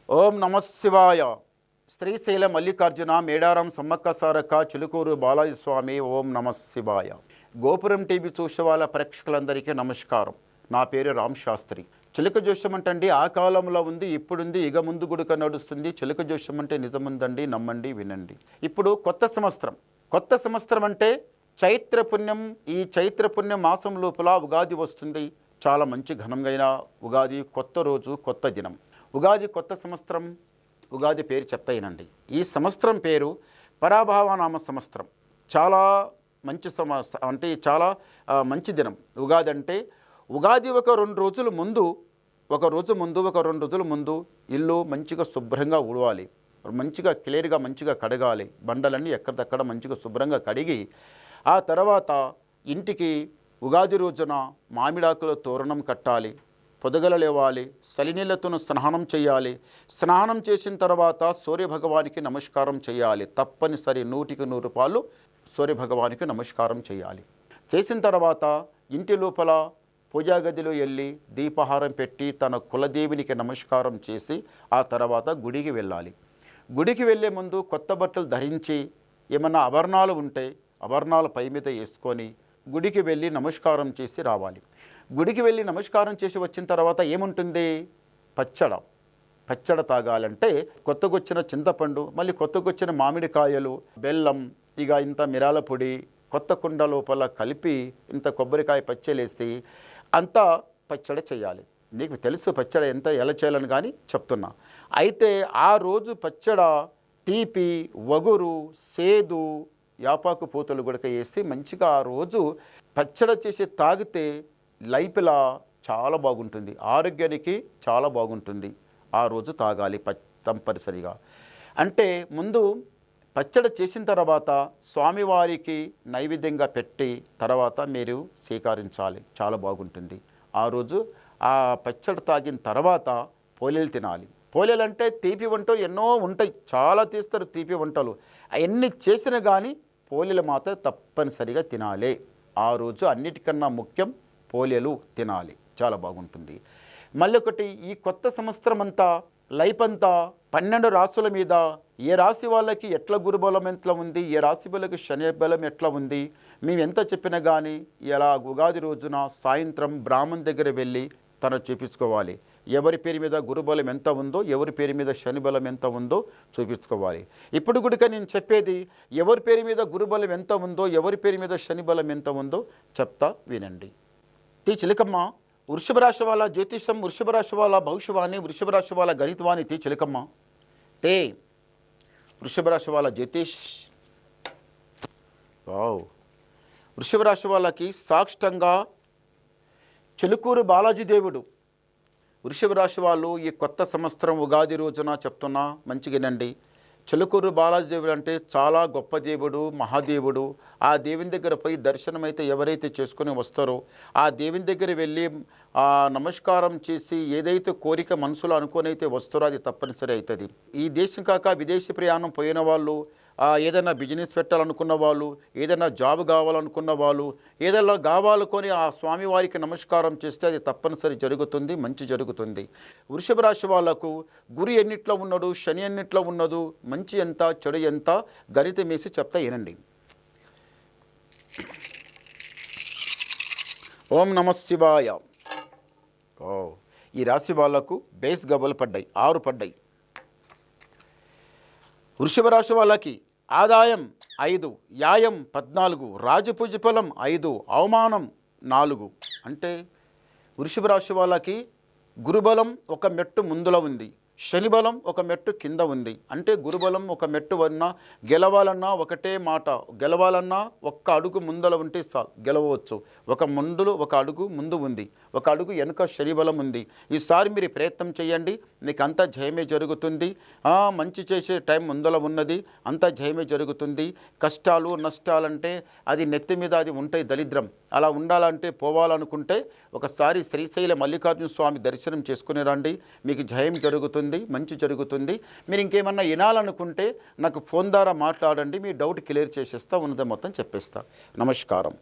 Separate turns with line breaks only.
ఓం నమ శివాయ. శ్రీశైల మల్లికార్జున మేడారం సమ్మక్క సారక్క చిలుకూరు బాలాజీ స్వామి. ఓం నమ శివాయ. గోపురం టీవీ చూసే వాళ్ళ ప్రేక్షకులందరికీ నమస్కారం. నా పేరు రామ్ శాస్త్రి. చిలుక జోష్యం అంటే ఆ కాలంలో ఉంది, ఇప్పుడుంది, ఇక ముందు గుడుక నడుస్తుంది. చిలుక జోష్యం అంటే నిజముందండి, నమ్మండి, వినండి. ఇప్పుడు కొత్త సంవత్సరం అంటే చైత్ర పుణ్యం. ఈ చైత్ర పుణ్యం మాసం లోపల ఉగాది వస్తుంది. చాలా మంచి ఘనంగా ఉగాది, కొత్త రోజు, కొత్త దినం. ఉగాది కొత్త సంవత్సరం. ఉగాది పేరు చెప్తాయినండి. ఈ సంవత్సరం పేరు పరాభావనామ సంవత్సరం. చాలా మంచి అంటే చాలా మంచి దినం. ఉగాది అంటే ఉగాది ఒక 2 రోజుల ముందు, ఒక 2 రోజుల ముందు ఇల్లు మంచిగా శుభ్రంగా ఉడవాలి, మంచిగా క్లియర్గా మంచిగా కడగాలి. బండలన్నీ ఎక్కడిదక్కడ మంచిగా శుభ్రంగా కడిగి ఆ తర్వాత ఇంటికి ఉగాది రోజున మామిడాకుల తోరణం కట్టాలి. పొదగల లేవాలి, సలినీళ్లతో స్నానం చేయాలి. స్నానం చేసిన తర్వాత సూర్యభగవానికి నమస్కారం చేయాలి. తప్పనిసరి 100కి 100 రూపాయలు సూర్యభగవానికి నమస్కారం చేయాలి. చేసిన తర్వాత ఇంటి లోపల పూజా గదిలో వెళ్ళి దీపహారం పెట్టి తన కులదేవినికి నమస్కారం చేసి ఆ తర్వాత గుడికి వెళ్ళాలి. గుడికి వెళ్ళే ముందు కొత్త బట్టలు ధరించి ఏమన్నా ఆభరణాలు ఉంటే ఆభరణాలు పై మీద వేసుకొని గుడికి వెళ్ళి నమస్కారం చేసి రావాలి. గుడికి వెళ్ళి నమస్కారం చేసి వచ్చిన తర్వాత ఏముంటుంది? పచ్చడ తాగాలంటే కొత్తగొచ్చిన చింతపండు, మళ్ళీ కొత్తగొచ్చిన మామిడికాయలు, బెల్లం, ఇక ఇంత మిరాల పొడి కొత్త కుండ లోపల కలిపి ఇంత కొబ్బరికాయ పచ్చలేసి అంతా పచ్చడి చేయాలి. నీకు తెలుసు పచ్చడి ఎలా చేయాలని కానీ చెప్తున్నా. అయితే ఆ రోజు పచ్చడ తీపి, వగురు, సేదు, యాపాకు పూతలు గుడక వేసి మంచిగా ఆ రోజు పచ్చడి చేసి తాగితే లైఫ్లా చాలా బాగుంటుంది, ఆరోగ్యానికి చాలా బాగుంటుంది. ఆ రోజు తాగాలి తప్పనిసరిగా. అంటే ముందు పచ్చడి చేసిన తర్వాత స్వామివారికి నైవేద్యంగా పెట్టి తర్వాత మీరు స్వీకరించాలి. చాలా బాగుంటుంది. ఆ రోజు ఆ పచ్చడి తాగిన తర్వాత పోలేలు తినాలి. పోలేలు అంటే తీపి వంటలు ఎన్నో ఉంటాయి, చాలా తీస్తారు తీపి వంటలు. అవన్నీ చేసినా కానీ పోలేలు మాత్రం తప్పనిసరిగా తినాలి. ఆ రోజు అన్నిటికన్నా ముఖ్యం పోలేలు తినాలి. చాలా బాగుంటుంది. మళ్ళీ ఒకటి, ఈ కొత్త సంవత్సరం అంతా లైఫ్ అంతా 12 రాశుల మీద ఏ రాశి వాళ్ళకి ఎట్లా గురుబలం ఎట్లా ఉంది, ఏ రాశి వాళ్ళకి శని బలం ఎట్లా ఉంది మేము ఎంత చెప్పినా కానీ ఇలా ఉగాది రోజున సాయంత్రం బ్రాహ్మణ్ దగ్గర వెళ్ళి తను చూపించుకోవాలి. ఎవరి పేరు మీద గురుబలం ఎంత ఉందో, ఎవరి పేరు మీద శని బలం ఎంత ఉందో చూపించుకోవాలి. ఇప్పుడు కూడా నేను చెప్పేది ఎవరి పేరు మీద గురుబలం ఎంత ఉందో, ఎవరి పేరు మీద శని బలం ఎంత ఉందో చెప్తా, వినండి. చిలకమ్మ, వృషభ రాశి వాళ్ళ జ్యోతిషం, వృషభ రాశి వాళ్ళ భవిష్యవాణి, వృషభ రాశి వాళ్ళ గణితవాణి. చిలకమ్మ తే వృషభ రాశి వాళ్ళ జ్యోతిష్. వృషభ రాశి వాళ్ళకి సాక్షంగా చిలుకూరు బాలాజీ దేవుడు. వృషభ రాశి వాళ్ళు ఈ కొత్త సంవత్సరం ఉగాది రోజున చెప్తున్నా మంచిగానండి. చిలుకూరు బాలాజీ దేవుడు అంటే చాలా గొప్ప దేవుడు, మహాదేవుడు. ఆ దేవుని దగ్గర పోయి దర్శనం అయితే ఎవరైతే చేసుకుని వస్తారో ఆ దేవుని దగ్గర వెళ్ళి నమస్కారం చేసి ఏదైతే కోరిక మనసులో అనుకోనైతే వస్తారో అది తప్పనిసరి అవుతుంది. ఈ దేశం కాక విదేశీ ప్రయాణం పోయిన వాళ్ళు, ఏదైనా బిజినెస్ పెట్టాలనుకున్న వాళ్ళు, ఏదైనా జాబ్ కావాలనుకున్న వాళ్ళు, ఏదైనా కావాలనుకొని ఆ స్వామివారికి నమస్కారం చేస్తే అది తప్పనిసరి జరుగుతుంది, మంచి జరుగుతుంది. వృషభ రాశి వాళ్లకు గురు ఎన్నిట్లో ఉన్నాడు, శని ఎన్నిట్లో ఉన్నదు, మంచి ఎంత చెడు ఎంత గణితం వేసి చెప్తా వినండి. ఓం నమ శివాయ. ఈ రాశి వాళ్లకు బేస్ గబలు పడ్డాయి, 6 పడ్డాయి. వృషభ రాశి వాళ్ళకి ఆదాయం 5, యాయం 14, రాజపూజ ఫలం 5, అవమానం 4. అంటే వృషభ రాశి వాళ్ళకి గురుబలం ఒక మెట్టు ముందులో ఉంది, శనిబలం ఒక మెట్టు కింద ఉంది. అంటే గురుబలం ఒక మెట్టు వన్నా గెలవాలన్నా ఒకటే మాట, గెలవాలన్నా ఒక్క అడుగు ముందల ఉంటే గెలవచ్చు. ఒక అడుగు ముందు ఉంది, ఒక అడుగు వెనుక శనిబలం ఉంది. ఈసారి మీరు ప్రయత్నం చేయండి, నీకు అంతా జయమే జరుగుతుంది. మంచి చేసే టైం ముందల ఉన్నది, అంతా జయమే జరుగుతుంది. కష్టాలు నష్టాలంటే అది నెత్తి మీద అది ఉంటాయి, దరిద్రం. అలా ఉండాలంటే పోవాలనుకుంటే ఒకసారి శ్రీశైల మల్లికార్జున స్వామి దర్శనం చేసుకుని రండి, మీకు జయం జరుగుతుంది, మంచి జరుగుతుంది. మీరు ఇంకేమన్నా వినాలనుకుంటే నాకు ఫోన్ ద్వారా మాట్లాడండి, మీ డౌట్ క్లియర్ చేసేస్తా, ఉన్నది మొత్తం చెప్పేస్తా. నమస్కారం.